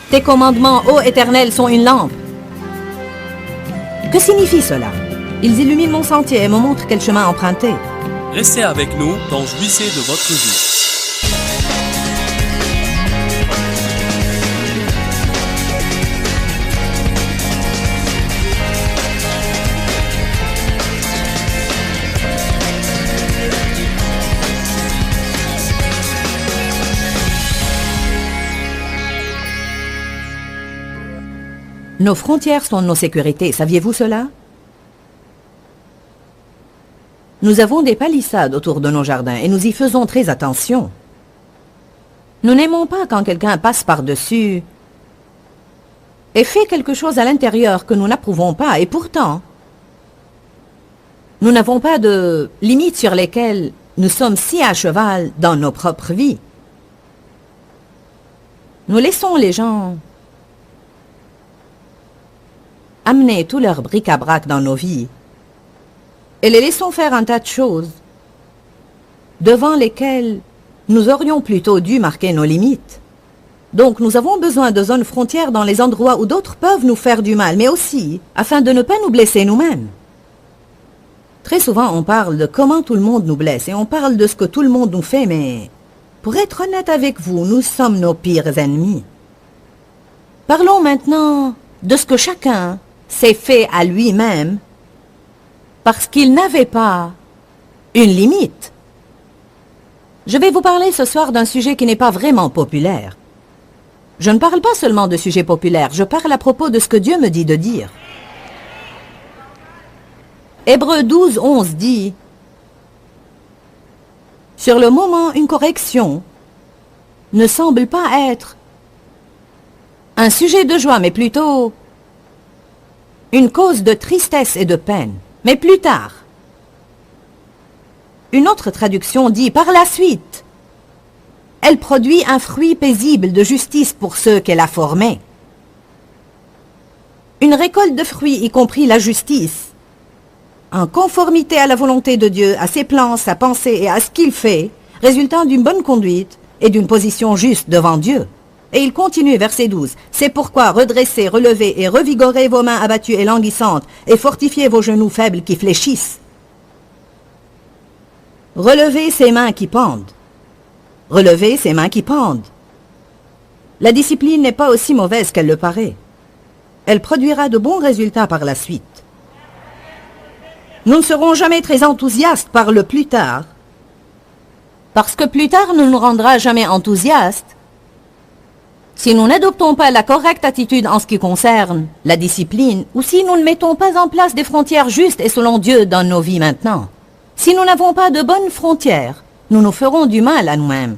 Tes commandements, ô Éternel, sont une lampe. Que signifie cela? Ils illuminent mon sentier et me montrent quel chemin emprunter. Restez avec nous, donc jouissez de votre vie. Nos frontières sont nos sécurités, saviez-vous cela? Nous avons des palissades autour de nos jardins et nous y faisons très attention. Nous n'aimons pas quand quelqu'un passe par-dessus et fait quelque chose à l'intérieur que nous n'approuvons pas, et pourtant, nous n'avons pas de limites sur lesquelles nous sommes si à cheval dans nos propres vies. Nous laissons les gens amener tout leur bric-à-brac dans nos vies et les laissons faire un tas de choses devant lesquelles nous aurions plutôt dû marquer nos limites. Donc nous avons besoin de zones frontières dans les endroits où d'autres peuvent nous faire du mal, mais aussi afin de ne pas nous blesser nous-mêmes. Très souvent on parle de comment tout le monde nous blesse et on parle de ce que tout le monde nous fait, mais pour être honnête avec vous, nous sommes nos pires ennemis. Parlons maintenant de ce que chacun s'est fait à lui-même parce qu'il n'avait pas une limite. Je vais vous parler ce soir d'un sujet qui n'est pas vraiment populaire. Je ne parle pas seulement de sujets populaires, je parle à propos de ce que Dieu me dit de dire. Hébreux 12, 11 dit: sur le moment, une correction ne semble pas être un sujet de joie, mais plutôt une cause de tristesse et de peine. Mais plus tard, une autre traduction dit: par la suite, elle produit un fruit paisible de justice pour ceux qu'elle a formés. Une récolte de fruits, y compris la justice, en conformité à la volonté de Dieu, à ses plans, sa pensée et à ce qu'il fait, résultant d'une bonne conduite et d'une position juste devant Dieu. Et il continue, verset 12. C'est pourquoi redressez, relevez et revigorez vos mains abattues et languissantes, et fortifiez vos genoux faibles qui fléchissent. Relevez ces mains qui pendent. Relevez ces mains qui pendent. La discipline n'est pas aussi mauvaise qu'elle le paraît. Elle produira de bons résultats par la suite. Nous ne serons jamais très enthousiastes par le plus tard, parce que plus tard ne nous rendra jamais enthousiastes si nous n'adoptons pas la correcte attitude en ce qui concerne la discipline, ou si nous ne mettons pas en place des frontières justes et selon Dieu dans nos vies maintenant. Si nous n'avons pas de bonnes frontières, nous nous ferons du mal à nous-mêmes.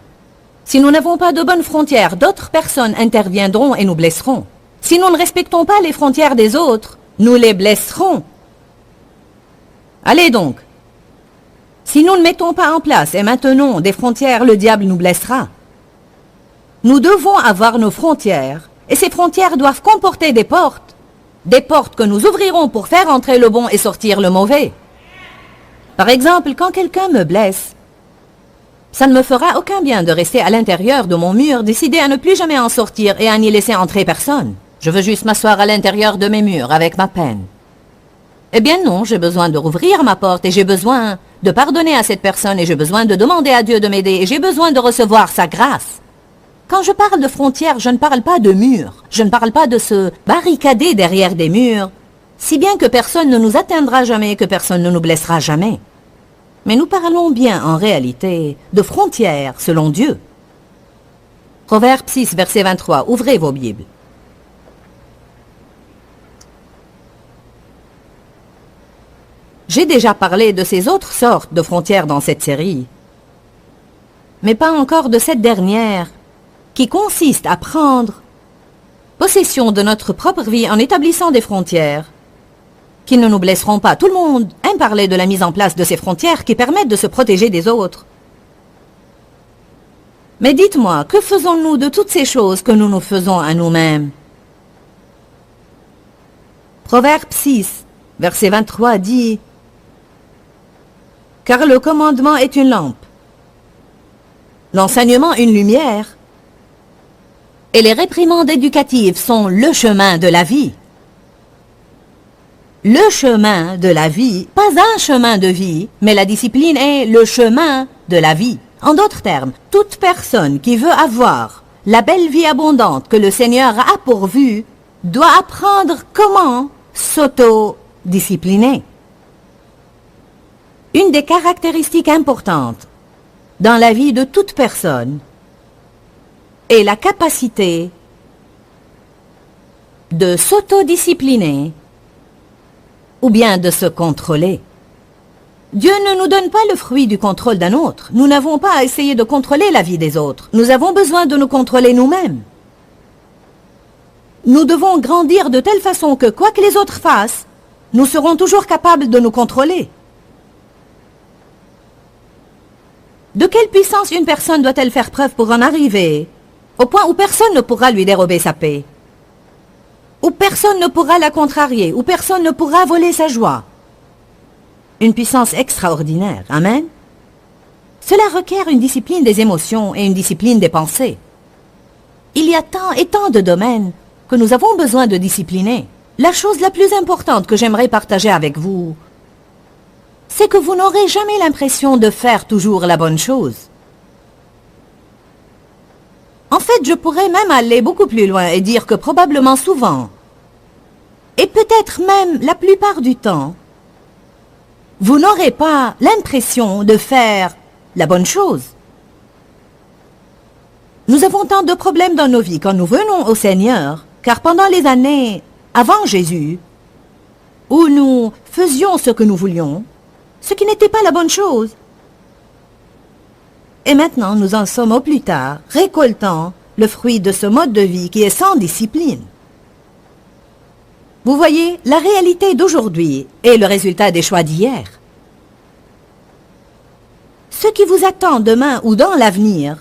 Si nous n'avons pas de bonnes frontières, d'autres personnes interviendront et nous blesseront. Si nous ne respectons pas les frontières des autres, nous les blesserons. Allez donc. Si nous ne mettons pas en place et maintenons des frontières, le diable nous blessera. Nous devons avoir nos frontières, et ces frontières doivent comporter des portes que nous ouvrirons pour faire entrer le bon et sortir le mauvais. Par exemple, quand quelqu'un me blesse, ça ne me fera aucun bien de rester à l'intérieur de mon mur, décider à ne plus jamais en sortir et à n'y laisser entrer personne. Je veux juste m'asseoir à l'intérieur de mes murs avec ma peine. Eh bien non, j'ai besoin de rouvrir ma porte et j'ai besoin de pardonner à cette personne et j'ai besoin de demander à Dieu de m'aider et j'ai besoin de recevoir sa grâce. Quand je parle de frontières, je ne parle pas de murs. Je ne parle pas de se barricader derrière des murs, si bien que personne ne nous atteindra jamais, que personne ne nous blessera jamais. Mais nous parlons bien en réalité de frontières selon Dieu. Proverbe 6, verset 23. Ouvrez vos Bibles. J'ai déjà parlé de ces autres sortes de frontières dans cette série, mais pas encore de cette dernière, qui consiste à prendre possession de notre propre vie en établissant des frontières qui ne nous blesseront pas. Tout le monde aime parler de la mise en place de ces frontières qui permettent de se protéger des autres. Mais dites-moi, que faisons-nous de toutes ces choses que nous nous faisons à nous-mêmes? Proverbe 6, verset 23 dit: car le commandement est une lampe, l'enseignement une lumière, Et les réprimandes éducatives sont le chemin de la vie. Le chemin de la vie, pas un chemin de vie, mais la discipline est le chemin de la vie. En d'autres termes, toute personne qui veut avoir la belle vie abondante que le Seigneur a pourvue doit apprendre comment s'auto-discipliner. Une des caractéristiques importantes dans la vie de toute personne est la capacité de s'autodiscipliner ou bien de se contrôler. Dieu ne nous donne pas le fruit du contrôle d'un autre. Nous n'avons pas à essayer de contrôler la vie des autres. Nous avons besoin de nous contrôler nous-mêmes. Nous devons grandir de telle façon que quoi que les autres fassent, nous serons toujours capables de nous contrôler. De quelle puissance une personne doit-elle faire preuve pour en arriver au point où personne ne pourra lui dérober sa paix, où personne ne pourra la contrarier, où personne ne pourra voler sa joie? Une puissance extraordinaire. Amen. Cela requiert une discipline des émotions et une discipline des pensées. Il y a tant et tant de domaines que nous avons besoin de discipliner. La chose la plus importante que j'aimerais partager avec vous, c'est que vous n'aurez jamais l'impression de faire toujours la bonne chose. En fait, je pourrais même aller beaucoup plus loin et dire que probablement souvent, et peut-être même la plupart du temps, vous n'aurez pas l'impression de faire la bonne chose. Nous avons tant de problèmes dans nos vies quand nous venons au Seigneur, car pendant les années avant Jésus, où nous faisions ce que nous voulions, ce qui n'était pas la bonne chose, et maintenant nous en sommes au plus tard, récoltant le fruit de ce mode de vie qui est sans discipline. Vous voyez, la réalité d'aujourd'hui est le résultat des choix d'hier. Ce qui vous attend demain ou dans l'avenir,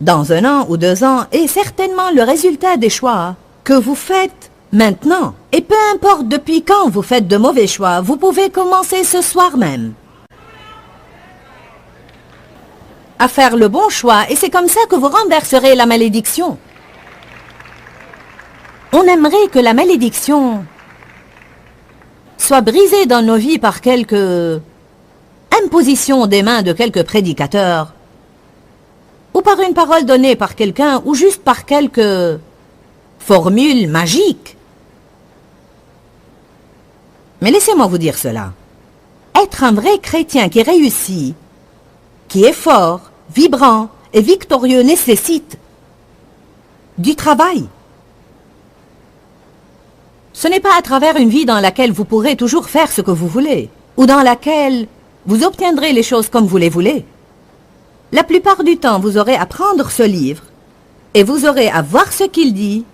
dans 1 an ou 2 ans, est certainement le résultat des choix que vous faites maintenant. Et peu importe depuis quand vous faites de mauvais choix, vous pouvez commencer ce soir même à faire le bon choix, et c'est comme ça que vous renverserez la malédiction. On aimerait que la malédiction soit brisée dans nos vies par quelques impositions des mains de quelques prédicateurs, ou par une parole donnée par quelqu'un, ou juste par quelques formules magiques. Mais laissez-moi vous dire cela. Être un vrai chrétien qui réussit, qui est fort, vibrant et victorieux nécessite du travail. Ce n'est pas à travers une vie dans laquelle vous pourrez toujours faire ce que vous voulez, ou dans laquelle vous obtiendrez les choses comme vous les voulez. La plupart du temps, vous aurez à prendre ce livre, et vous aurez à voir ce qu'il dit,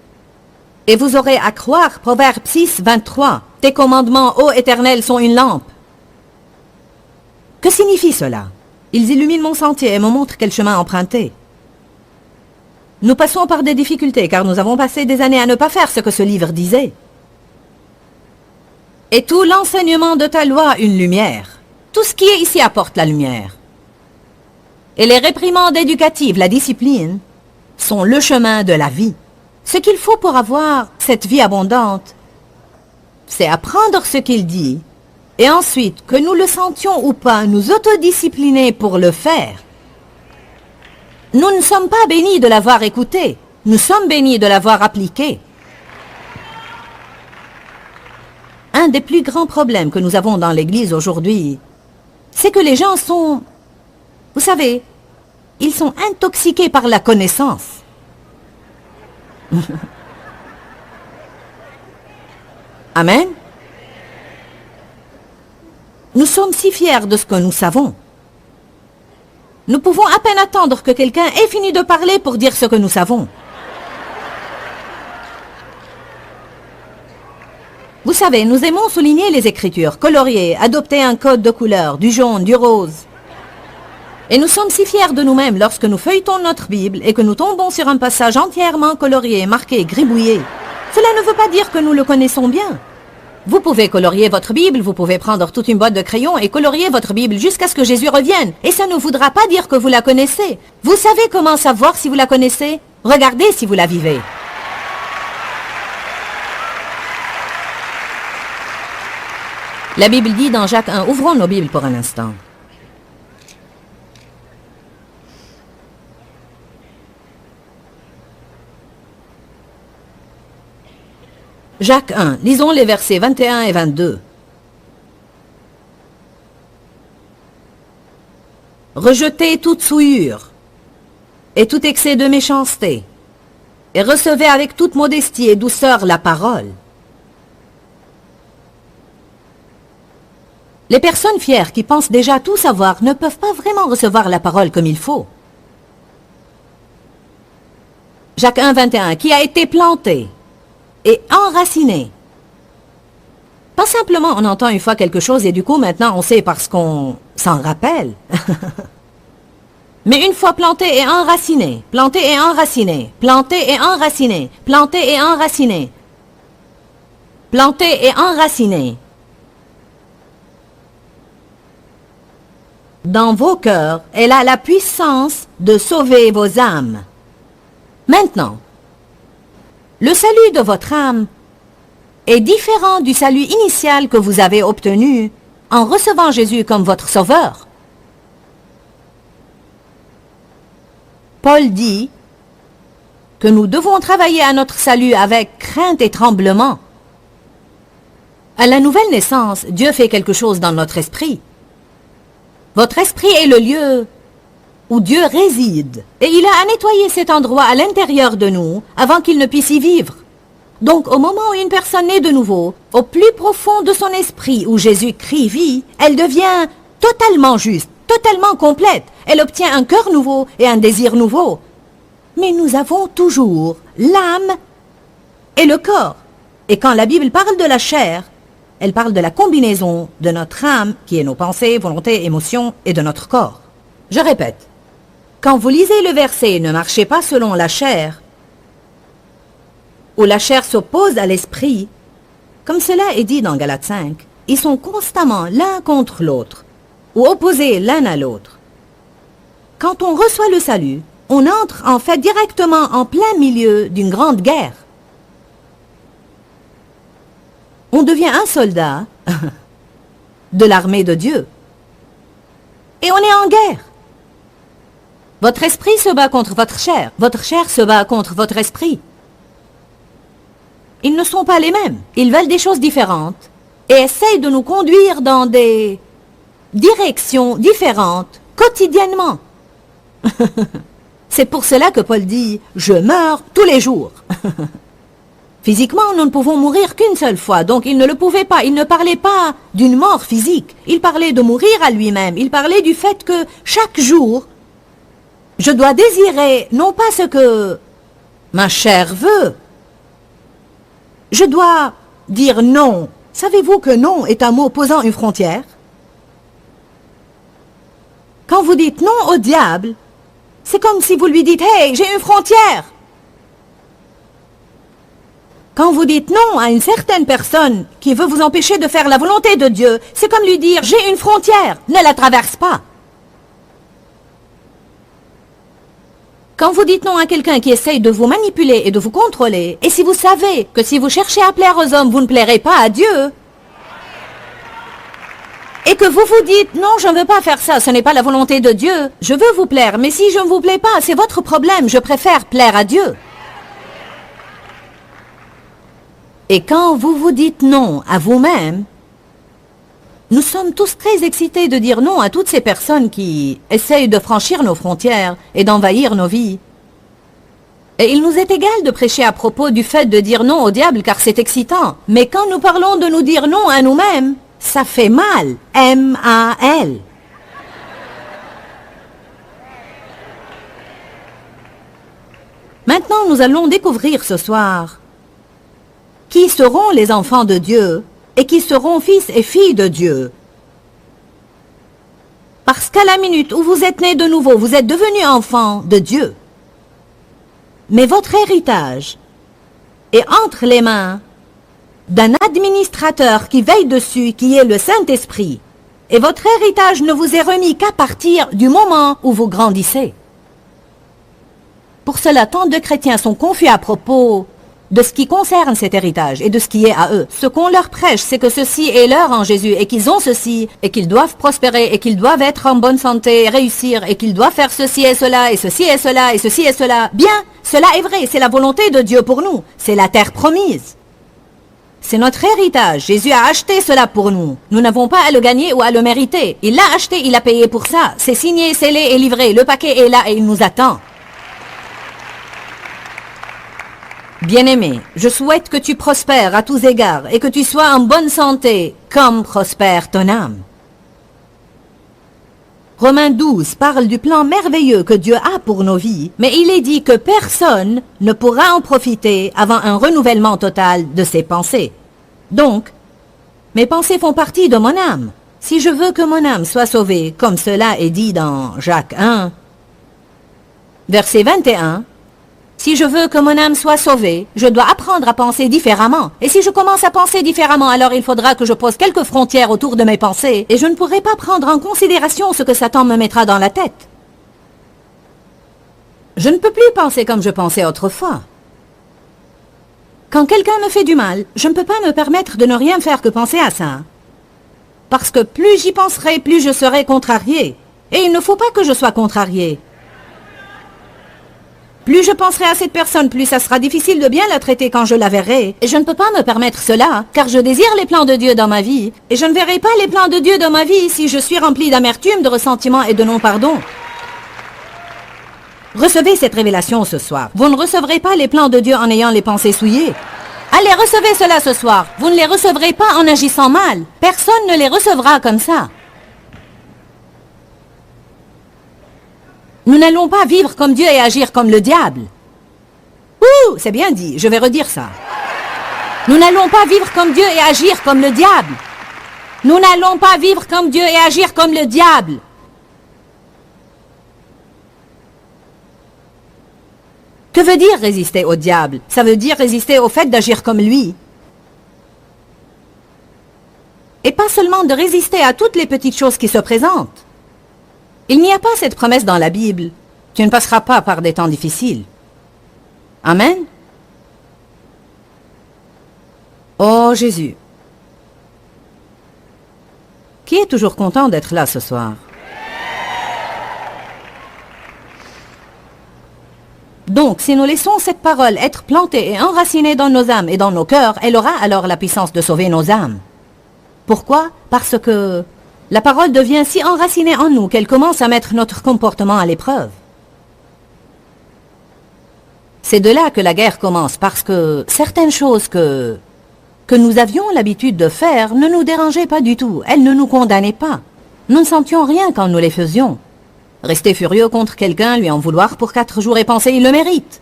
et vous aurez à croire Proverbe 6, 23. Tes commandements, ô Éternel, sont une lampe. Que signifie cela? Ils illuminent mon sentier et me montrent quel chemin emprunter. Nous passons par des difficultés car nous avons passé des années à ne pas faire ce que ce livre disait. Et tout l'enseignement de ta loi, une lumière. Tout ce qui est ici apporte la lumière. Et les réprimandes éducatives, la discipline, sont le chemin de la vie. Ce qu'il faut pour avoir cette vie abondante, c'est apprendre ce qu'il dit, et ensuite, que nous le sentions ou pas, nous autodiscipliner pour le faire. Nous ne sommes pas bénis de l'avoir écouté, nous sommes bénis de l'avoir appliqué. Un des plus grands problèmes que nous avons dans l'Église aujourd'hui, c'est que les gens sont, vous savez, ils sont intoxiqués par la connaissance. Amen. Nous sommes si fiers de ce que nous savons. Nous pouvons à peine attendre que quelqu'un ait fini de parler pour dire ce que nous savons. Vous savez, nous aimons souligner les Écritures, colorier, adopter un code de couleur, du jaune, du rose. Et nous sommes si fiers de nous-mêmes lorsque nous feuilletons notre Bible et que nous tombons sur un passage entièrement colorié, marqué, gribouillé. Cela ne veut pas dire que nous le connaissons bien. Vous pouvez colorier votre Bible, vous pouvez prendre toute une boîte de crayons et colorier votre Bible jusqu'à ce que Jésus revienne. Et ça ne voudra pas dire que vous la connaissez. Vous savez comment savoir si vous la connaissez? Regardez si vous la vivez. La Bible dit dans Jacques 1, ouvrons nos Bibles pour un instant. Jacques 1, lisons les versets 21 et 22. Rejetez toute souillure et tout excès de méchanceté, et recevez avec toute modestie et douceur la parole. Les personnes fières qui pensent déjà tout savoir ne peuvent pas vraiment recevoir la parole comme il faut. Jacques 1, 21, qui a été planté et enraciné. Pas simplement on entend une fois quelque chose et du coup maintenant on sait parce qu'on s'en rappelle. Mais une fois planté et enraciné, planté et enraciné, planté et enraciné, planté et enraciné, planté et enraciné. Dans vos cœurs, elle a la puissance de sauver vos âmes. Maintenant, le salut de votre âme est différent du salut initial que vous avez obtenu en recevant Jésus comme votre sauveur. Paul dit que nous devons travailler à notre salut avec crainte et tremblement. À la nouvelle naissance, Dieu fait quelque chose dans notre esprit. Votre esprit est le lieu où Dieu réside, et il a à nettoyer cet endroit à l'intérieur de nous avant qu'il ne puisse y vivre. Donc, au moment où une personne naît de nouveau, au plus profond de son esprit où Jésus-Christ vit, elle devient totalement juste, totalement complète. Elle obtient un cœur nouveau et un désir nouveau. Mais nous avons toujours l'âme et le corps. Et quand la Bible parle de la chair, elle parle de la combinaison de notre âme, qui est nos pensées, volontés, émotions, et de notre corps. Je répète, quand vous lisez le verset « Ne marchez pas selon la chair », où la chair s'oppose à l'esprit, comme cela est dit dans Galates 5, ils sont constamment l'un contre l'autre, ou opposés l'un à l'autre. Quand on reçoit le salut, on entre en fait directement en plein milieu d'une grande guerre. On devient un soldat de l'armée de Dieu. Et on est en guerre. Votre esprit se bat contre votre chair se bat contre votre esprit. Ils ne sont pas les mêmes. Ils veulent des choses différentes et essayent de nous conduire dans des directions différentes quotidiennement. C'est pour cela que Paul dit « Je meurs tous les jours ». Physiquement, nous ne pouvons mourir qu'une seule fois, donc il ne le pouvait pas. Il ne parlait pas d'une mort physique. Il parlait de mourir à lui-même. Il parlait du fait que chaque jour, je dois désirer non pas ce que ma chair veut. Je dois dire non. Savez-vous que non est un mot posant une frontière? Quand vous dites non au diable, c'est comme si vous lui dites « Hey, j'ai une frontière !» Quand vous dites non à une certaine personne qui veut vous empêcher de faire la volonté de Dieu, c'est comme lui dire « J'ai une frontière, ne la traverse pas !» Quand vous dites non à quelqu'un qui essaye de vous manipuler et de vous contrôler, et si vous savez que si vous cherchez à plaire aux hommes, vous ne plairez pas à Dieu, et que vous vous dites « Non, je ne veux pas faire ça, ce n'est pas la volonté de Dieu, je veux vous plaire, mais si je ne vous plais pas, c'est votre problème, je préfère plaire à Dieu. » Et quand vous vous dites non à vous-même, nous sommes tous très excités de dire non à toutes ces personnes qui essayent de franchir nos frontières et d'envahir nos vies. Et il nous est égal de prêcher à propos du fait de dire non au diable car c'est excitant. Mais quand nous parlons de nous dire non à nous-mêmes, ça fait mal. M-A-L. Maintenant, nous allons découvrir ce soir qui seront les enfants de Dieu et qui seront fils et filles de Dieu. Parce qu'à la minute où vous êtes nés de nouveau, vous êtes devenus enfants de Dieu. Mais votre héritage est entre les mains d'un administrateur qui veille dessus, qui est le Saint-Esprit. Et votre héritage ne vous est remis qu'à partir du moment où vous grandissez. Pour cela, tant de chrétiens sont confus à propos de ce qui concerne cet héritage et de ce qui est à eux. Ce qu'on leur prêche, c'est que ceci est leur en Jésus et qu'ils ont ceci et qu'ils doivent prospérer et qu'ils doivent être en bonne santé et réussir et qu'ils doivent faire ceci et cela et ceci et cela et ceci et cela. Bien, cela est vrai, c'est la volonté de Dieu pour nous. C'est la terre promise. C'est notre héritage. Jésus a acheté cela pour nous. Nous n'avons pas à le gagner ou à le mériter. Il l'a acheté, il a payé pour ça. C'est signé, scellé et livré. Le paquet est là et il nous attend. Bien-aimé, je souhaite que tu prospères à tous égards et que tu sois en bonne santé, comme prospère ton âme. Romains 12 parle du plan merveilleux que Dieu a pour nos vies, mais il est dit que personne ne pourra en profiter avant un renouvellement total de ses pensées. Donc, mes pensées font partie de mon âme. Si je veux que mon âme soit sauvée, comme cela est dit dans Jacques 1, verset 21, si je veux que mon âme soit sauvée, je dois apprendre à penser différemment. Et si je commence à penser différemment, alors il faudra que je pose quelques frontières autour de mes pensées, et je ne pourrai pas prendre en considération ce que Satan me mettra dans la tête. Je ne peux plus penser comme je pensais autrefois. Quand quelqu'un me fait du mal, je ne peux pas me permettre de ne rien faire que penser à ça. Parce que plus j'y penserai, plus je serai contrarié. Et il ne faut pas que je sois contrarié. Plus je penserai à cette personne, plus ça sera difficile de bien la traiter quand je la verrai. Et je ne peux pas me permettre cela, car je désire les plans de Dieu dans ma vie. Et je ne verrai pas les plans de Dieu dans ma vie si je suis rempli d'amertume, de ressentiment et de non-pardon. Recevez cette révélation ce soir. Vous ne recevrez pas les plans de Dieu en ayant les pensées souillées. Allez, recevez cela ce soir. Vous ne les recevrez pas en agissant mal. Personne ne les recevra comme ça. Nous n'allons pas vivre comme Dieu et agir comme le diable. Ouh, c'est bien dit, je vais redire ça. Nous n'allons pas vivre comme Dieu et agir comme le diable. Nous n'allons pas vivre comme Dieu et agir comme le diable. Que veut dire résister au diable? Ça veut dire résister au fait d'agir comme lui. Et pas seulement de résister à toutes les petites choses qui se présentent. Il n'y a pas cette promesse dans la Bible. Tu ne passeras pas par des temps difficiles. Amen. Oh Jésus. Qui est toujours content d'être là ce soir? Donc, si nous laissons cette parole être plantée et enracinée dans nos âmes et dans nos cœurs, elle aura alors la puissance de sauver nos âmes. Pourquoi? Parce que la parole devient si enracinée en nous qu'elle commence à mettre notre comportement à l'épreuve. C'est de là que la guerre commence, parce que certaines choses que nous avions l'habitude de faire ne nous dérangeaient pas du tout. Elles ne nous condamnaient pas. Nous ne sentions rien quand nous les faisions. Rester furieux contre quelqu'un, lui en vouloir pour 4 jours et penser il le mérite.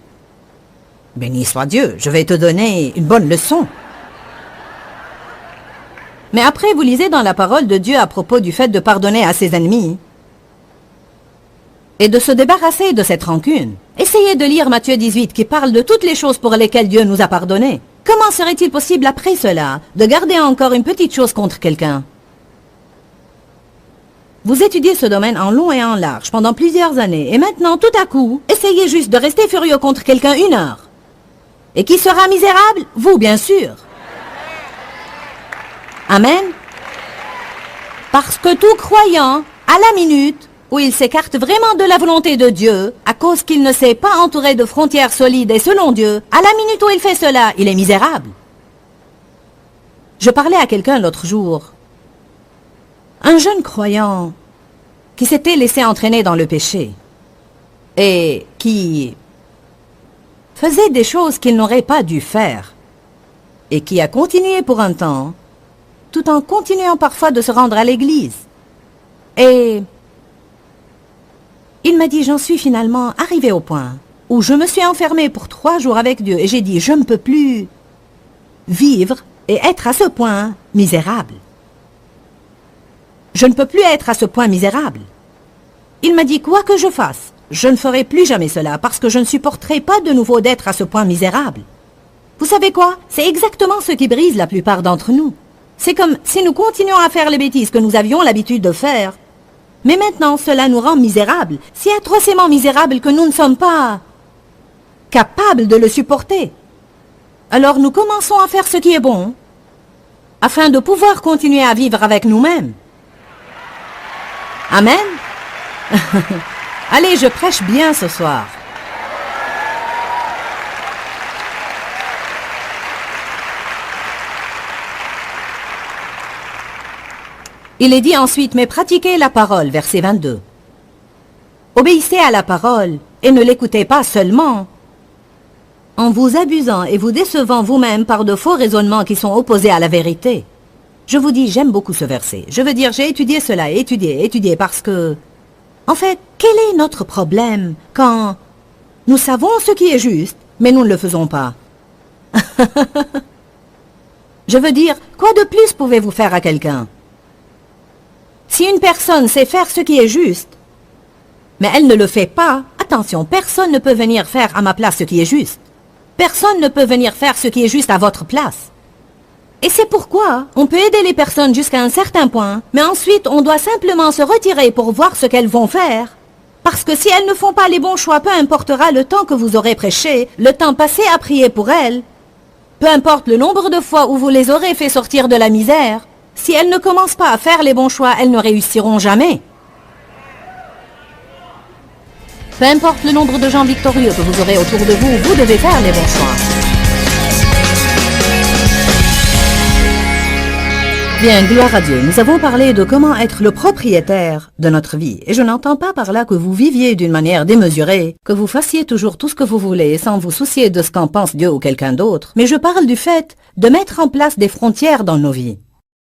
Béni soit Dieu, je vais te donner une bonne leçon. Mais après, vous lisez dans la parole de Dieu à propos du fait de pardonner à ses ennemis et de se débarrasser de cette rancune. Essayez de lire Matthieu 18 qui parle de toutes les choses pour lesquelles Dieu nous a pardonné. Comment serait-il possible après cela de garder encore une petite chose contre quelqu'un? Vous étudiez ce domaine en long et en large pendant plusieurs années et maintenant, tout à coup, essayez juste de rester furieux contre quelqu'un 1 heure. Et qui sera misérable? Vous, bien sûr. Amen. Parce que tout croyant, à la minute où il s'écarte vraiment de la volonté de Dieu, à cause qu'il ne s'est pas entouré de frontières solides et selon Dieu, à la minute où il fait cela, il est misérable. Je parlais à quelqu'un l'autre jour, un jeune croyant qui s'était laissé entraîner dans le péché et qui faisait des choses qu'il n'aurait pas dû faire et qui a continué pour un temps, tout en continuant parfois de se rendre à l'église. Et il m'a dit, j'en suis finalement arrivé au point où je me suis enfermé pour 3 jours avec Dieu et j'ai dit, je ne peux plus vivre et être à ce point misérable. Je ne peux plus être à ce point misérable. Il m'a dit, quoi que je fasse, je ne ferai plus jamais cela parce que je ne supporterai pas de nouveau d'être à ce point misérable. Vous savez quoi? C'est exactement ce qui brise la plupart d'entre nous. C'est comme si nous continuons à faire les bêtises que nous avions l'habitude de faire. Mais maintenant, cela nous rend misérables, si atrocement misérables que nous ne sommes pas capables de le supporter. Alors nous commençons à faire ce qui est bon, afin de pouvoir continuer à vivre avec nous-mêmes. Amen. Allez, je prêche bien ce soir. Il est dit ensuite, mais pratiquez la parole, verset 22. Obéissez à la parole et ne l'écoutez pas seulement en vous abusant et vous décevant vous-même par de faux raisonnements qui sont opposés à la vérité. Je vous dis, j'aime beaucoup ce verset. Je veux dire, j'ai étudié cela, étudié, parce que... En fait, quel est notre problème quand nous savons ce qui est juste, mais nous ne le faisons pas? Je veux dire, quoi de plus pouvez-vous faire à quelqu'un? Si une personne sait faire ce qui est juste, mais elle ne le fait pas, attention, personne ne peut venir faire à ma place ce qui est juste. Personne ne peut venir faire ce qui est juste à votre place. Et c'est pourquoi on peut aider les personnes jusqu'à un certain point, mais ensuite on doit simplement se retirer pour voir ce qu'elles vont faire. Parce que si elles ne font pas les bons choix, peu importera le temps que vous aurez prêché, le temps passé à prier pour elles, peu importe le nombre de fois où vous les aurez fait sortir de la misère, si elles ne commencent pas à faire les bons choix, elles ne réussiront jamais. Peu importe le nombre de gens victorieux que vous aurez autour de vous, vous devez faire les bons choix. Bien, gloire à Dieu, nous avons parlé de comment être le propriétaire de notre vie. Et je n'entends pas par là que vous viviez d'une manière démesurée, que vous fassiez toujours tout ce que vous voulez sans vous soucier de ce qu'en pense Dieu ou quelqu'un d'autre. Mais je parle du fait de mettre en place des frontières dans nos vies.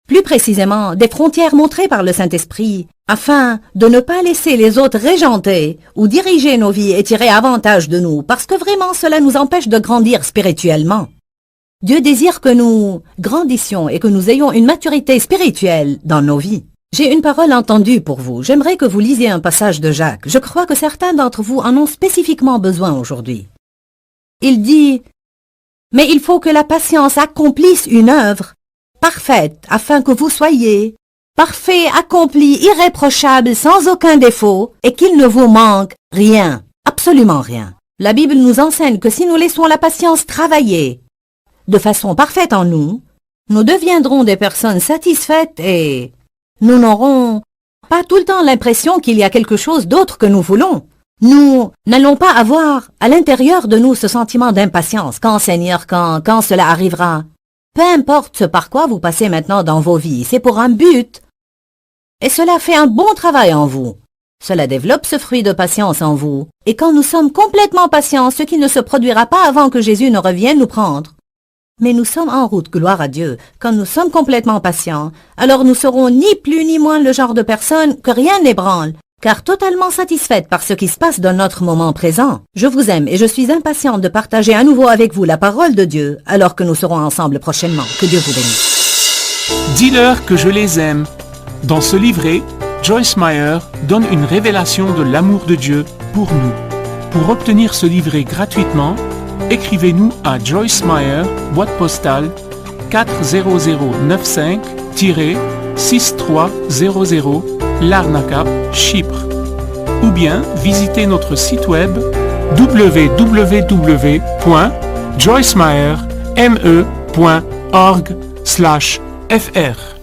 Plus précisément, des frontières montrées par le Saint-Esprit, afin de ne pas laisser les autres régenter ou diriger nos vies et tirer avantage de nous, parce que vraiment cela nous empêche de grandir spirituellement. Dieu désire que nous grandissions et que nous ayons une maturité spirituelle dans nos vies. J'ai une parole entendue pour vous. J'aimerais que vous lisiez un passage de Jacques. Je crois que certains d'entre vous en ont spécifiquement besoin aujourd'hui. Il dit, « Mais il faut que la patience accomplisse une œuvre parfaite, afin que vous soyez parfait, accompli, irréprochable, sans aucun défaut, et qu'il ne vous manque rien, absolument rien. » La Bible nous enseigne que si nous laissons la patience travailler de façon parfaite en nous, nous deviendrons des personnes satisfaites et nous n'aurons pas tout le temps l'impression qu'il y a quelque chose d'autre que nous voulons. Nous n'allons pas avoir à l'intérieur de nous ce sentiment d'impatience. Quand, Seigneur, quand cela arrivera? Peu importe ce par quoi vous passez maintenant dans vos vies, c'est pour un but. Et cela fait un bon travail en vous. Cela développe ce fruit de patience en vous. Et quand nous sommes complètement patients, ce qui ne se produira pas avant que Jésus ne revienne nous prendre. Mais nous sommes en route, gloire à Dieu. Quand nous sommes complètement patients, alors nous serons ni plus ni moins le genre de personne que rien n'ébranle, car totalement satisfaite par ce qui se passe dans notre moment présent. Je vous aime et je suis impatiente de partager à nouveau avec vous la parole de Dieu, alors que nous serons ensemble prochainement. Que Dieu vous bénisse. Dis-leur que je les aime. Dans ce livret, Joyce Meyer donne une révélation de l'amour de Dieu pour nous. Pour obtenir ce livret gratuitement, écrivez-nous à Joyce Meyer, boîte postale 40095-6300, Larnaca, Chypre. Ou bien visitez notre site web www.joycemeyer.org/fr.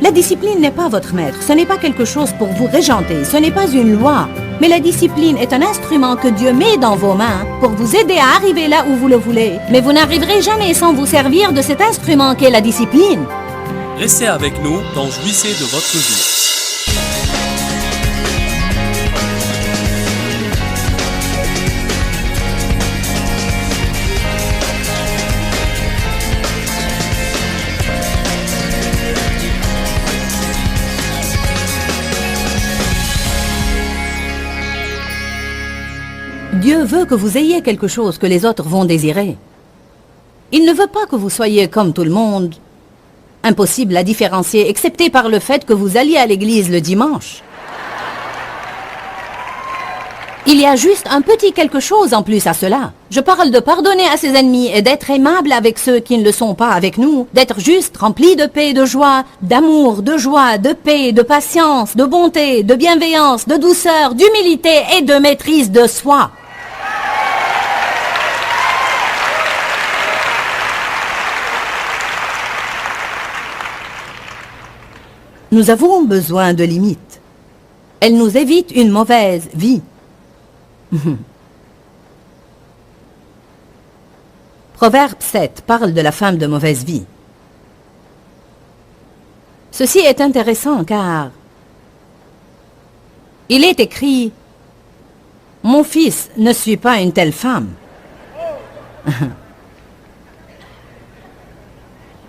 La discipline n'est pas votre maître, ce n'est pas quelque chose pour vous régenter, ce n'est pas une loi. Mais la discipline est un instrument que Dieu met dans vos mains pour vous aider à arriver là où vous le voulez. Mais vous n'arriverez jamais sans vous servir de cet instrument qu'est la discipline. Restez avec nous dans Jouissez de votre vie. Dieu veut que vous ayez quelque chose que les autres vont désirer. Il ne veut pas que vous soyez comme tout le monde. Impossible à différencier, excepté par le fait que vous alliez à l'église le dimanche. Il y a juste un petit quelque chose en plus à cela. Je parle de pardonner à ses ennemis et d'être aimable avec ceux qui ne le sont pas avec nous, d'être juste rempli de paix et de joie, d'amour, de joie, de paix, de patience, de bonté, de bienveillance, de douceur, d'humilité et de maîtrise de soi. Nous avons besoin de limites. Elles nous évitent une mauvaise vie. Proverbe 7 parle de la femme de mauvaise vie. Ceci est intéressant car il est écrit « Mon fils, ne suis pas une telle femme. »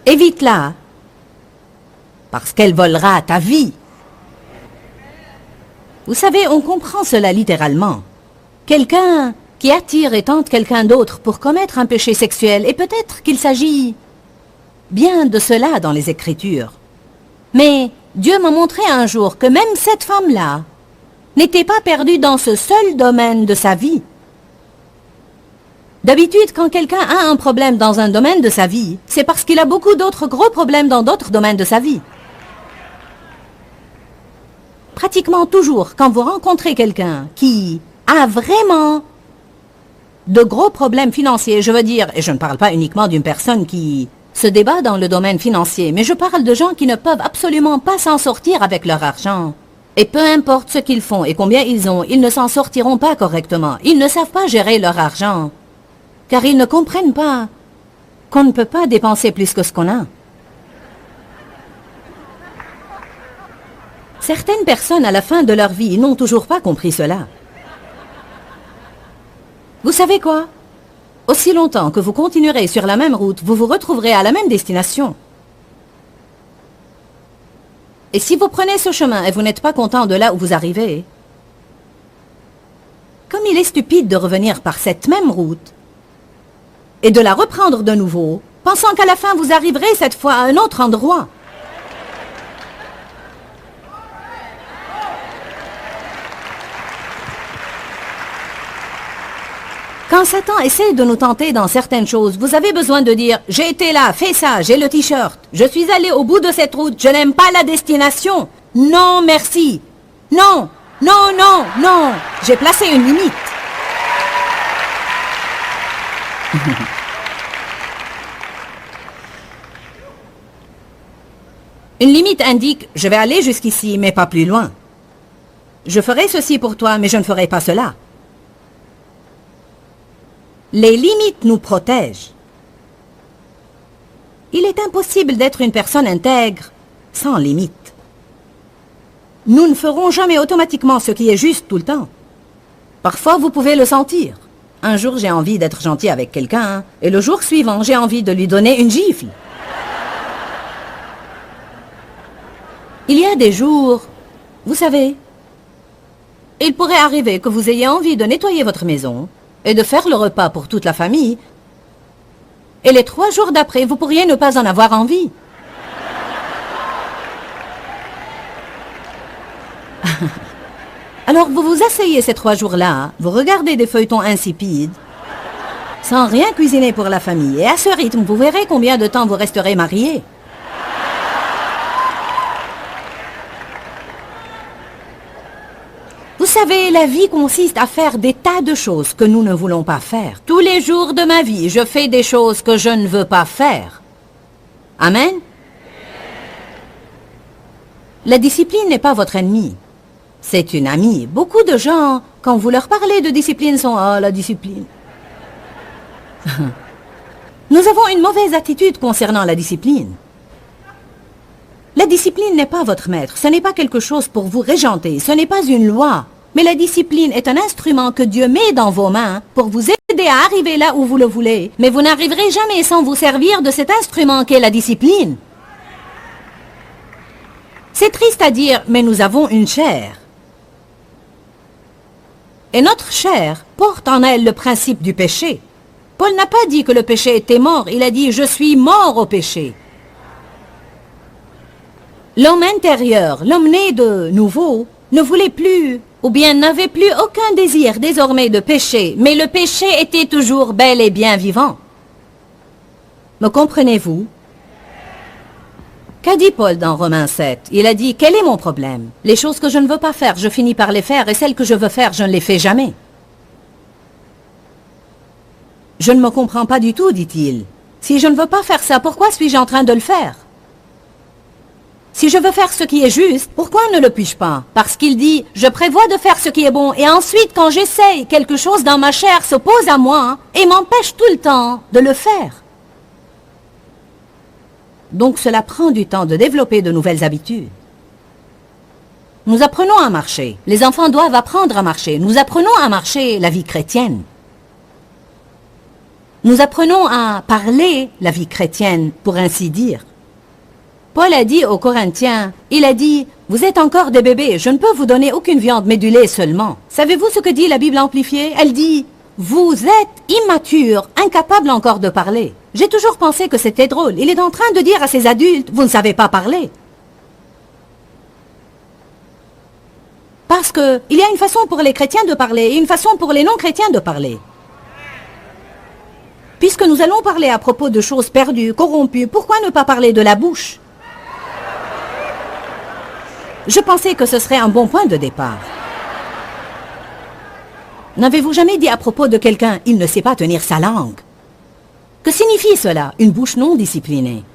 Évite-la parce qu'elle volera ta vie. Vous savez, on comprend cela littéralement. Quelqu'un qui attire et tente quelqu'un d'autre pour commettre un péché sexuel, et peut-être qu'il s'agit bien de cela dans les Écritures. Mais Dieu m'a montré un jour que même cette femme-là n'était pas perdue dans ce seul domaine de sa vie. D'habitude, quand quelqu'un a un problème dans un domaine de sa vie, c'est parce qu'il a beaucoup d'autres gros problèmes dans d'autres domaines de sa vie. Pratiquement toujours, quand vous rencontrez quelqu'un qui a vraiment de gros problèmes financiers, je veux dire, et je ne parle pas uniquement d'une personne qui se débat dans le domaine financier, mais je parle de gens qui ne peuvent absolument pas s'en sortir avec leur argent. Et peu importe ce qu'ils font et combien ils ont, ils ne s'en sortiront pas correctement. Ils ne savent pas gérer leur argent, car ils ne comprennent pas qu'on ne peut pas dépenser plus que ce qu'on a. Certaines personnes, à la fin de leur vie, n'ont toujours pas compris cela. Vous savez quoi? Aussi longtemps que vous continuerez sur la même route, vous vous retrouverez à la même destination. Et si vous prenez ce chemin et vous n'êtes pas content de là où vous arrivez, comme il est stupide de revenir par cette même route et de la reprendre de nouveau, pensant qu'à la fin vous arriverez cette fois à un autre endroit. Quand Satan essaie de nous tenter dans certaines choses, vous avez besoin de dire « J'ai été là, fais ça, j'ai le t-shirt. Je suis allé au bout de cette route, je n'aime pas la destination. Non, merci. Non, non, non, non. J'ai placé une limite. » Une limite indique « Je vais aller jusqu'ici, mais pas plus loin. Je ferai ceci pour toi, mais je ne ferai pas cela. » Les limites nous protègent. Il est impossible d'être une personne intègre sans limites. Nous ne ferons jamais automatiquement ce qui est juste tout le temps. Parfois, vous pouvez le sentir. Un jour, j'ai envie d'être gentil avec quelqu'un, et le jour suivant, j'ai envie de lui donner une gifle. Il y a des jours, vous savez, il pourrait arriver que vous ayez envie de nettoyer votre maison et de faire le repas pour toute la famille, et les 3 jours d'après, vous pourriez ne pas en avoir envie. Alors vous vous asseyez ces 3 jours-là, vous regardez des feuilletons insipides, sans rien cuisiner pour la famille, et à ce rythme, vous verrez combien de temps vous resterez mariés. Vous savez, la vie consiste à faire des tas de choses que nous ne voulons pas faire. Tous les jours de ma vie, je fais des choses que je ne veux pas faire. Amen? La discipline n'est pas votre ennemi. C'est une amie. Beaucoup de gens, quand vous leur parlez de discipline, sont « Ah, la discipline ». Nous avons une mauvaise attitude concernant la discipline. La discipline n'est pas votre maître. Ce n'est pas quelque chose pour vous régenter. Ce n'est pas une loi. Mais la discipline est un instrument que Dieu met dans vos mains pour vous aider à arriver là où vous le voulez. Mais vous n'arriverez jamais sans vous servir de cet instrument qu'est la discipline. C'est triste à dire, mais nous avons une chair. Et notre chair porte en elle le principe du péché. Paul n'a pas dit que le péché était mort, il a dit « Je suis mort au péché ». L'homme intérieur, l'homme né de nouveau, ne voulait plus, ou bien n'avait plus aucun désir désormais de péché, mais le péché était toujours bel et bien vivant. Me comprenez-vous? Qu'a dit Paul dans Romains 7? Il a dit « Quel est mon problème? Les choses que je ne veux pas faire, je finis par les faire, et celles que je veux faire, je ne les fais jamais. » Je ne me comprends pas du tout, dit-il. Si je ne veux pas faire ça, pourquoi suis-je en train de le faire? Si je veux faire ce qui est juste, pourquoi ne le puis-je pas? Parce qu'il dit, je prévois de faire ce qui est bon, et ensuite, quand j'essaye, quelque chose dans ma chair s'oppose à moi, et m'empêche tout le temps de le faire. Donc cela prend du temps de développer de nouvelles habitudes. Nous apprenons à marcher. Les enfants doivent apprendre à marcher. Nous apprenons à marcher la vie chrétienne. Nous apprenons à parler la vie chrétienne, pour ainsi dire. Paul a dit aux Corinthiens, il a dit, « Vous êtes encore des bébés, je ne peux vous donner aucune viande, mais du lait seulement. » Savez-vous ce que dit la Bible amplifiée? Elle dit, « Vous êtes immatures, incapables encore de parler. » J'ai toujours pensé que c'était drôle. Il est en train de dire à ces adultes, « Vous ne savez pas parler. » Parce qu'il y a une façon pour les chrétiens de parler et une façon pour les non-chrétiens de parler. Puisque nous allons parler à propos de choses perdues, corrompues, pourquoi ne pas parler de la bouche? Je pensais que ce serait un bon point de départ. N'avez-vous jamais dit à propos de quelqu'un, il ne sait pas tenir sa langue? Que signifie cela, une bouche non disciplinée?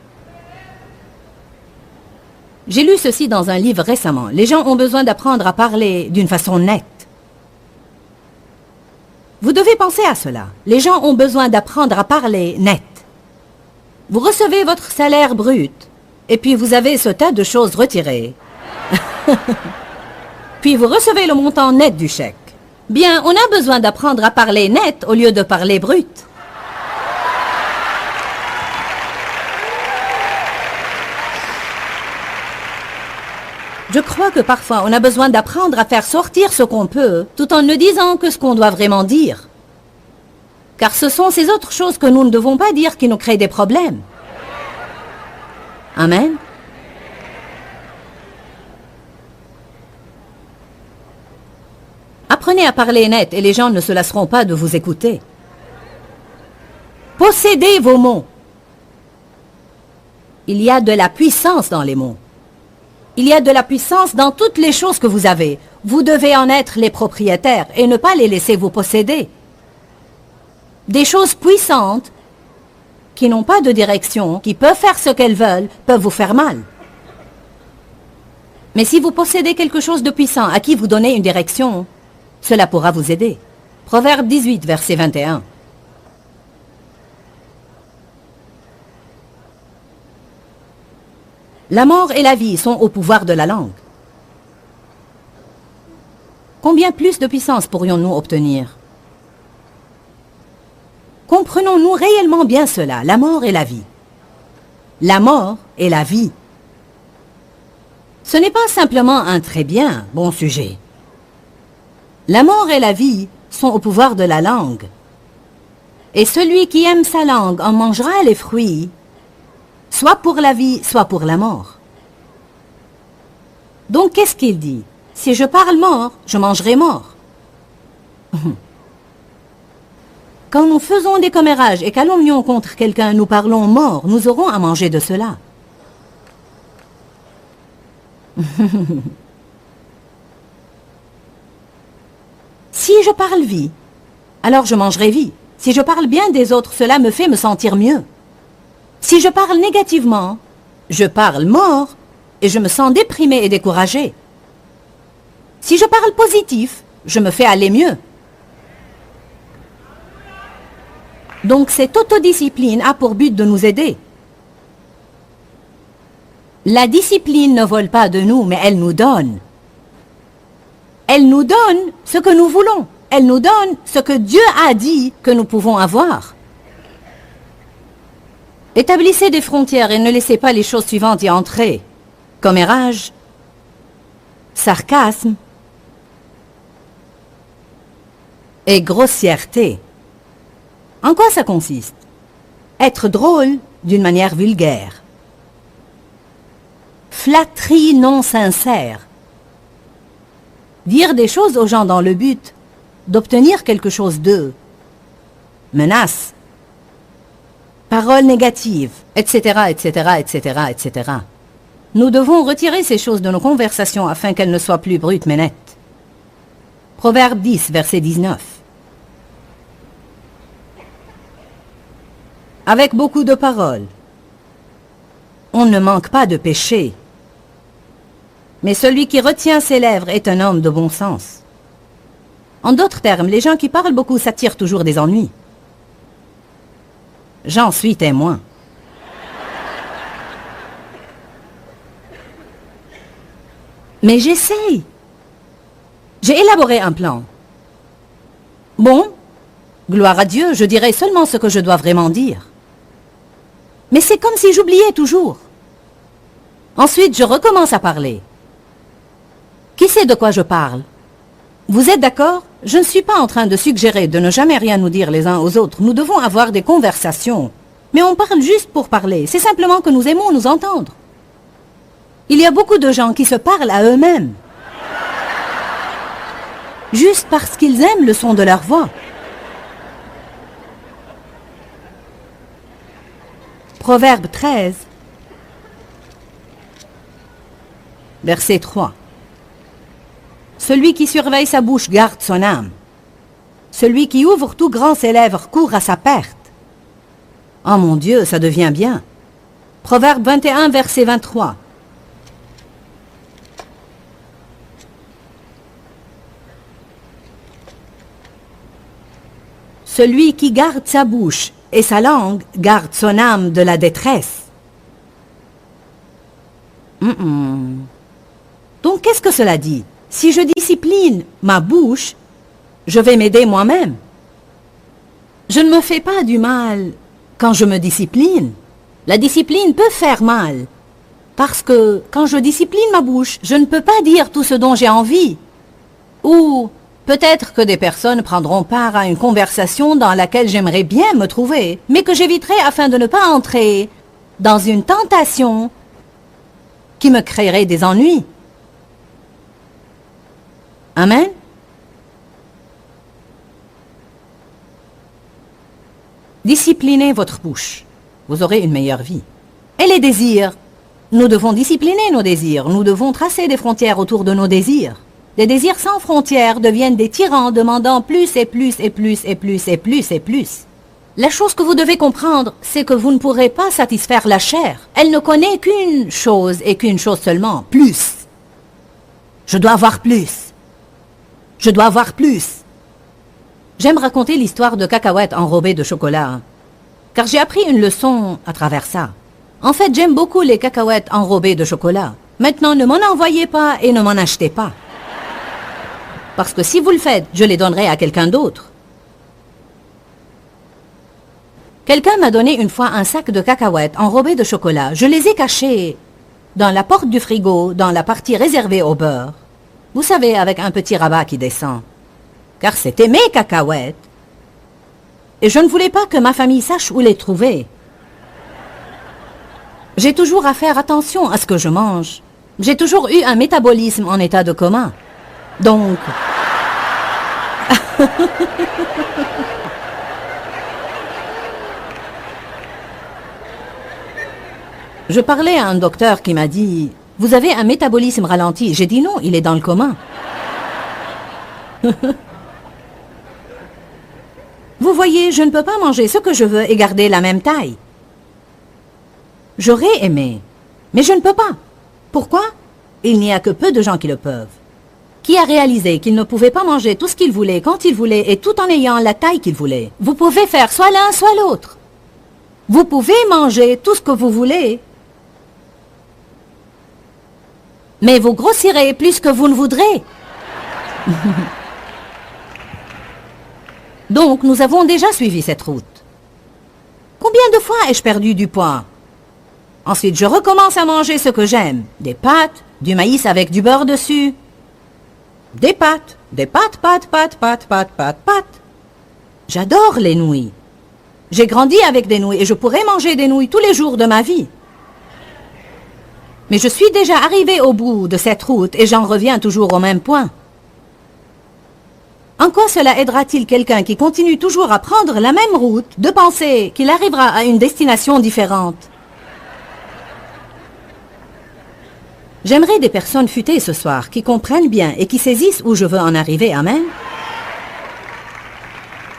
J'ai lu ceci dans un livre récemment. Les gens ont besoin d'apprendre à parler d'une façon nette. Vous devez penser à cela. Les gens ont besoin d'apprendre à parler net. Vous recevez votre salaire brut, et puis vous avez ce tas de choses retirées. Puis vous recevez le montant net du chèque. Bien, on a besoin d'apprendre à parler net au lieu de parler brut. Je crois que parfois on a besoin d'apprendre à faire sortir ce qu'on peut, tout en ne disant que ce qu'on doit vraiment dire. Car ce sont ces autres choses que nous ne devons pas dire qui nous créent des problèmes. Amen. Apprenez à parler net et les gens ne se lasseront pas de vous écouter. Possédez vos mots. Il y a de la puissance dans les mots. Il y a de la puissance dans toutes les choses que vous avez. Vous devez en être les propriétaires et ne pas les laisser vous posséder. Des choses puissantes qui n'ont pas de direction, qui peuvent faire ce qu'elles veulent, peuvent vous faire mal. Mais si vous possédez quelque chose de puissant à qui vous donnez une direction, cela pourra vous aider. Proverbe 18, verset 21. La mort et la vie sont au pouvoir de la langue. Combien plus de puissance pourrions-nous obtenir? Comprenons-nous réellement bien cela, la mort et la vie? La mort et la vie. Ce n'est pas simplement un très bien bon sujet. La mort et la vie sont au pouvoir de la langue. Et celui qui aime sa langue en mangera les fruits, soit pour la vie, soit pour la mort. Donc, qu'est-ce qu'il dit? Si je parle mort, je mangerai mort. Quand nous faisons des commérages et calomnions contre quelqu'un, nous parlons mort, nous aurons à manger de cela. Si je parle vie, alors je mangerai vie. Si je parle bien des autres, cela me fait me sentir mieux. Si je parle négativement, je parle mort et je me sens déprimé et découragé. Si je parle positif, je me fais aller mieux. Donc cette autodiscipline a pour but de nous aider. La discipline ne vole pas de nous, mais elle nous donne. Elle nous donne ce que nous voulons. Elle nous donne ce que Dieu a dit que nous pouvons avoir. Établissez des frontières et ne laissez pas les choses suivantes y entrer. Commérage, sarcasme et grossièreté. En quoi ça consiste? Être drôle d'une manière vulgaire. Flatterie non sincère. Dire des choses aux gens dans le but d'obtenir quelque chose d'eux. Menaces. Paroles négatives, etc., etc., etc., etc. Nous devons retirer ces choses de nos conversations afin qu'elles ne soient plus brutes mais nettes. Proverbe 10, verset 19. Avec beaucoup de paroles, on ne manque pas de péché. Mais celui qui retient ses lèvres est un homme de bon sens. En d'autres termes, les gens qui parlent beaucoup s'attirent toujours des ennuis. J'en suis témoin. Mais j'essaye. J'ai élaboré un plan. Bon, gloire à Dieu, je dirai seulement ce que je dois vraiment dire. Mais c'est comme si j'oubliais toujours. Ensuite, je recommence à parler. Qui sait de quoi je parle? Vous êtes d'accord? Je ne suis pas en train de suggérer de ne jamais rien nous dire les uns aux autres. Nous devons avoir des conversations. Mais on parle juste pour parler. C'est simplement que nous aimons nous entendre. Il y a beaucoup de gens qui se parlent à eux-mêmes. Juste parce qu'ils aiment le son de leur voix. Proverbe 13, verset 3. Celui qui surveille sa bouche garde son âme. Celui qui ouvre tout grand ses lèvres court à sa perte. Oh mon Dieu, ça devient bien. Proverbe 21, verset 23. Celui qui garde sa bouche et sa langue garde son âme de la détresse. Donc qu'est-ce que cela dit? Si je discipline ma bouche, je vais m'aider moi-même. Je ne me fais pas du mal quand je me discipline. La discipline peut faire mal. Parce que quand je discipline ma bouche, je ne peux pas dire tout ce dont j'ai envie. Ou peut-être que des personnes prendront part à une conversation dans laquelle j'aimerais bien me trouver, mais que j'éviterai afin de ne pas entrer dans une tentation qui me créerait des ennuis. Amen. Disciplinez votre bouche. Vous aurez une meilleure vie. Et les désirs. Nous devons discipliner nos désirs. Nous devons tracer des frontières autour de nos désirs. Les désirs sans frontières deviennent des tyrans demandant plus et plus et plus et plus et plus et plus. La chose que vous devez comprendre, c'est que vous ne pourrez pas satisfaire la chair. Elle ne connaît qu'une chose et qu'une chose seulement, plus. Je dois avoir plus. Je dois avoir plus. J'aime raconter l'histoire de cacahuètes enrobées de chocolat, car j'ai appris une leçon à travers ça. En fait, j'aime beaucoup les cacahuètes enrobées de chocolat. Maintenant, ne m'en envoyez pas et ne m'en achetez pas. Parce que si vous le faites, je les donnerai à quelqu'un d'autre. Quelqu'un m'a donné une fois un sac de cacahuètes enrobées de chocolat. Je les ai cachées dans la porte du frigo, dans la partie réservée au beurre. Vous savez, avec un petit rabat qui descend. Car c'était mes cacahuètes. Et je ne voulais pas que ma famille sache où les trouver. J'ai toujours à faire attention à ce que je mange. J'ai toujours eu un métabolisme en état de coma. Donc... Je parlais à un docteur qui m'a dit... Vous avez un métabolisme ralenti. J'ai dit non, il est dans le coma. Vous voyez, je ne peux pas manger ce que je veux et garder la même taille. J'aurais aimé, mais je ne peux pas. Pourquoi? Il n'y a que peu de gens qui le peuvent. Qui a réalisé qu'il ne pouvait pas manger tout ce qu'il voulait, quand il voulait, et tout en ayant la taille qu'il voulait? Vous pouvez faire soit l'un, soit l'autre. Vous pouvez manger tout ce que vous voulez, mais vous grossirez plus que vous ne voudrez. Donc, nous avons déjà suivi cette route. Combien de fois ai-je perdu du poids? Ensuite, je recommence à manger ce que j'aime. Des pâtes, du maïs avec du beurre dessus. Des pâtes, pâtes. J'adore les nouilles. J'ai grandi avec des nouilles et je pourrais manger des nouilles tous les jours de ma vie. Mais je suis déjà arrivé au bout de cette route et j'en reviens toujours au même point. En quoi cela aidera-t-il quelqu'un qui continue toujours à prendre la même route de penser qu'il arrivera à une destination différente? J'aimerais des personnes futées ce soir qui comprennent bien et qui saisissent où je veux en arriver. Amen.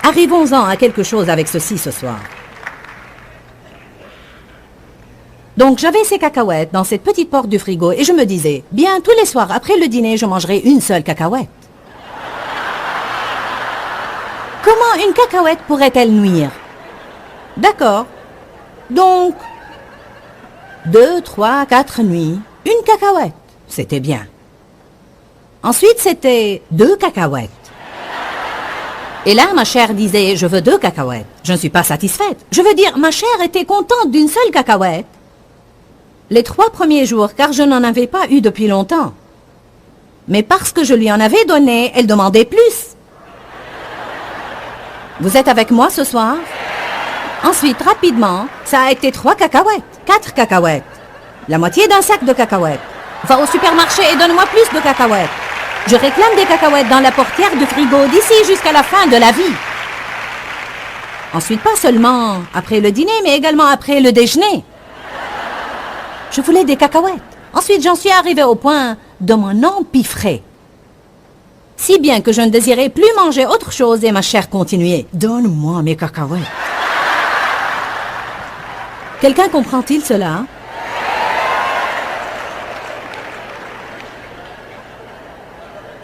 Arrivons-en à quelque chose avec ceci ce soir. Donc j'avais ces cacahuètes dans cette petite porte du frigo et je me disais, bien tous les soirs après le dîner, je mangerai une seule cacahuète. Comment une cacahuète pourrait-elle nuire? D'accord. Donc, 2, 3, 4 nuits, une cacahuète. C'était bien. Ensuite, c'était 2 cacahuètes. Et là, ma chère disait, je veux 2 cacahuètes. Je ne suis pas satisfaite. Je veux dire, ma chère était contente d'une seule cacahuète. Les 3 premiers jours, car je n'en avais pas eu depuis longtemps. Mais parce que je lui en avais donné, elle demandait plus. Vous êtes avec moi ce soir? Ensuite, rapidement, ça a été 3 cacahuètes, 4 cacahuètes. La moitié d'un sac de cacahuètes. Va au supermarché et donne-moi plus de cacahuètes. Je réclame des cacahuètes dans la portière du frigo d'ici jusqu'à la fin de la vie. Ensuite, pas seulement après le dîner, mais également après le déjeuner. Je voulais des cacahuètes. Ensuite, j'en suis arrivé au point de m'en empiffrer. Si bien que je ne désirais plus manger autre chose et ma chair continuait. Donne-moi mes cacahuètes. Quelqu'un comprend-il cela?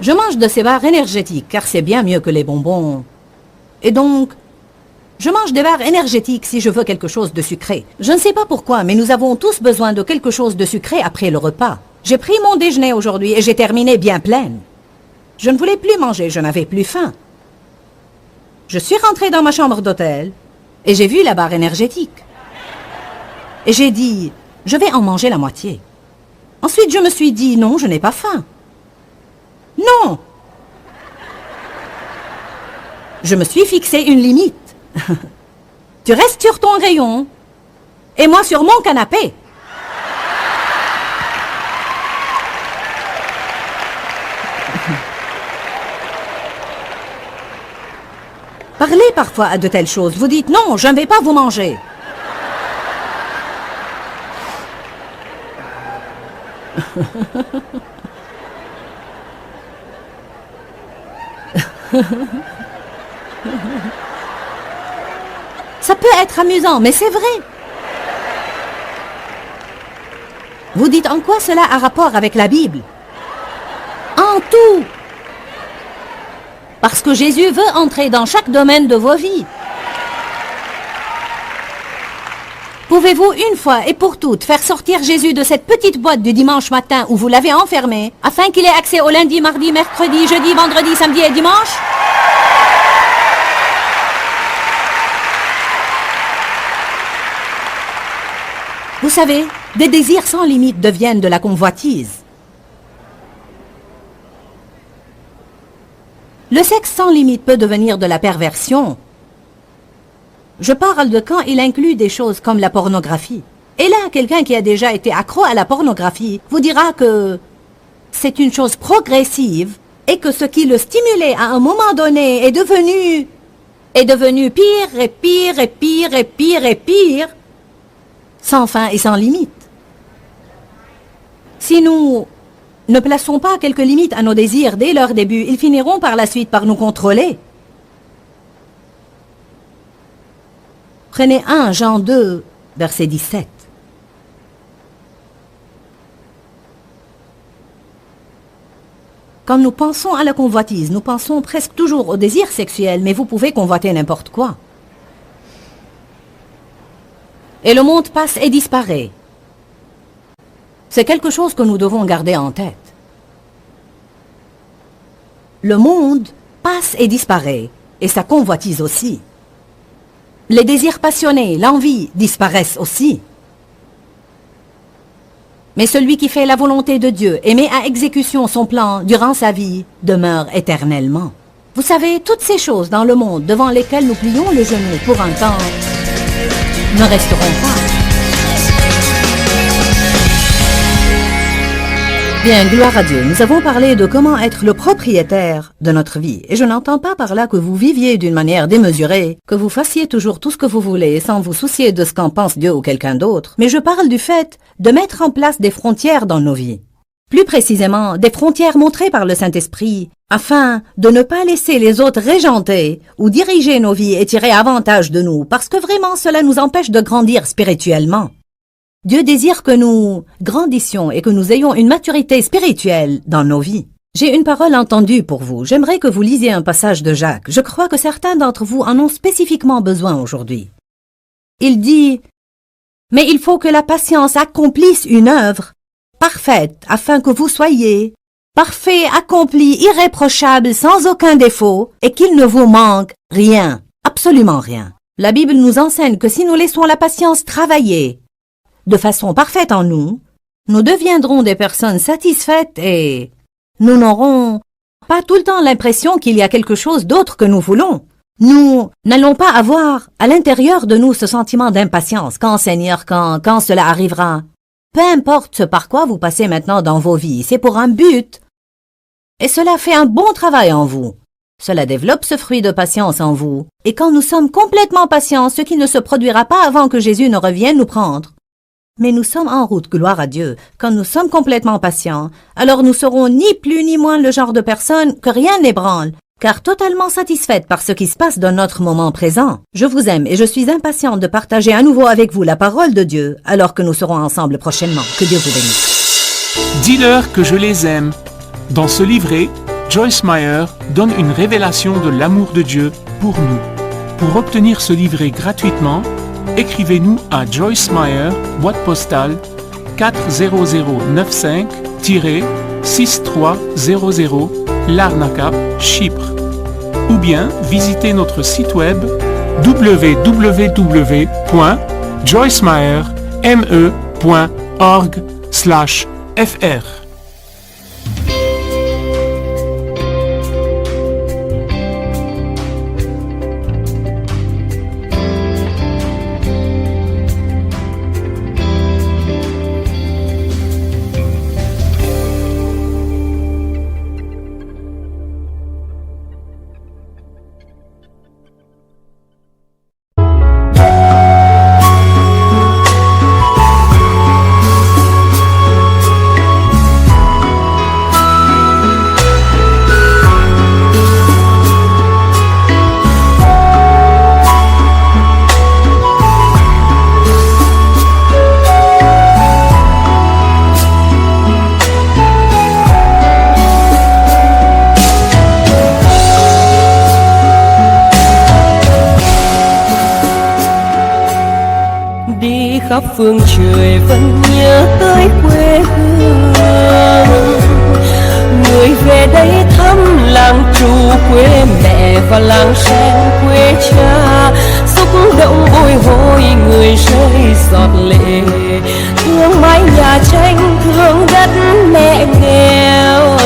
Je mange de ces barres énergétiques car c'est bien mieux que les bonbons. Et donc, je mange des barres énergétiques si je veux quelque chose de sucré. Je ne sais pas pourquoi, mais nous avons tous besoin de quelque chose de sucré après le repas. J'ai pris mon déjeuner aujourd'hui et j'ai terminé bien pleine. Je ne voulais plus manger, je n'avais plus faim. Je suis rentrée dans ma chambre d'hôtel et j'ai vu la barre énergétique. Et j'ai dit, je vais en manger la moitié. Ensuite, je me suis dit, non, je n'ai pas faim. Non! Je me suis fixé une limite. Tu restes sur ton rayon et moi sur mon canapé. Parlez parfois à de telles choses. Vous dites non, je ne vais pas vous manger. Ça peut être amusant, mais c'est vrai. Vous dites en quoi cela a rapport avec la Bible? En tout. Parce que Jésus veut entrer dans chaque domaine de vos vies. Pouvez-vous une fois et pour toutes faire sortir Jésus de cette petite boîte du dimanche matin où vous l'avez enfermé, afin qu'il ait accès au lundi, mardi, mercredi, jeudi, vendredi, samedi et dimanche? Vous savez, des désirs sans limite deviennent de la convoitise. Le sexe sans limite peut devenir de la perversion. Je parle de quand il inclut des choses comme la pornographie. Et là, quelqu'un qui a déjà été accro à la pornographie vous dira que c'est une chose progressive et que ce qui le stimulait à un moment donné est devenu pire et pire et pire et pire et pire, sans fin et sans limite. Si nous ne plaçons pas quelques limites à nos désirs dès leur début, ils finiront par la suite par nous contrôler. Prenez 1 Jean 2, verset 17. Quand nous pensons à la convoitise, nous pensons presque toujours au désir sexuel, mais vous pouvez convoiter n'importe quoi. Et le monde passe et disparaît. C'est quelque chose que nous devons garder en tête. Le monde passe et disparaît, et sa convoitise aussi. Les désirs passionnés, l'envie disparaissent aussi. Mais celui qui fait la volonté de Dieu et met à exécution son plan durant sa vie demeure éternellement. Vous savez, toutes ces choses dans le monde devant lesquelles nous plions le genou pour un temps ne resteront pas. Bien, gloire à Dieu, nous avons parlé de comment être le propriétaire de notre vie. Et je n'entends pas par là que vous viviez d'une manière démesurée, que vous fassiez toujours tout ce que vous voulez sans vous soucier de ce qu'en pense Dieu ou quelqu'un d'autre. Mais je parle du fait de mettre en place des frontières dans nos vies. Plus précisément, des frontières montrées par le Saint-Esprit, afin de ne pas laisser les autres régenter ou diriger nos vies et tirer avantage de nous, parce que vraiment cela nous empêche de grandir spirituellement. Dieu désire que nous grandissions et que nous ayons une maturité spirituelle dans nos vies. J'ai une parole entendue pour vous. J'aimerais que vous lisiez un passage de Jacques. Je crois que certains d'entre vous en ont spécifiquement besoin aujourd'hui. Il dit « Mais il faut que la patience accomplisse une œuvre parfaite, afin que vous soyez parfait, accompli, irréprochable, sans aucun défaut, et qu'il ne vous manque rien, absolument rien. » La Bible nous enseigne que si nous laissons la patience travailler de façon parfaite en nous, nous deviendrons des personnes satisfaites et nous n'aurons pas tout le temps l'impression qu'il y a quelque chose d'autre que nous voulons. Nous n'allons pas avoir à l'intérieur de nous ce sentiment d'impatience. Quand, Seigneur, quand cela arrivera? Peu importe ce par quoi vous passez maintenant dans vos vies, c'est pour un but. Et cela fait un bon travail en vous. Cela développe ce fruit de patience en vous. Et quand nous sommes complètement patients, ce qui ne se produira pas avant que Jésus ne revienne nous prendre. Mais nous sommes en route, gloire à Dieu. Quand nous sommes complètement patients, alors nous serons ni plus ni moins le genre de personnes que rien n'ébranle, car totalement satisfaites par ce qui se passe dans notre moment présent. Je vous aime et je suis impatiente de partager à nouveau avec vous la parole de Dieu, alors que nous serons ensemble prochainement. Que Dieu vous bénisse. Dis-leur que je les aime. Dans ce livret, Joyce Meyer donne une révélation de l'amour de Dieu pour nous. Pour obtenir ce livret gratuitement, écrivez-nous à Joyce Meyer, boîte postale 40095-6300, Larnaca, Chypre. Ou bien visitez notre site web www.joycemeyer.org/fr. khắp phương trời vẫn nhớ tới quê hương. Người về đây thăm làng trù quê mẹ và làng sen quê cha, xúc động bồi hồi người rơi giọt lệ, thương mái nhà tranh thương đất mẹ nghèo.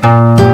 Amen.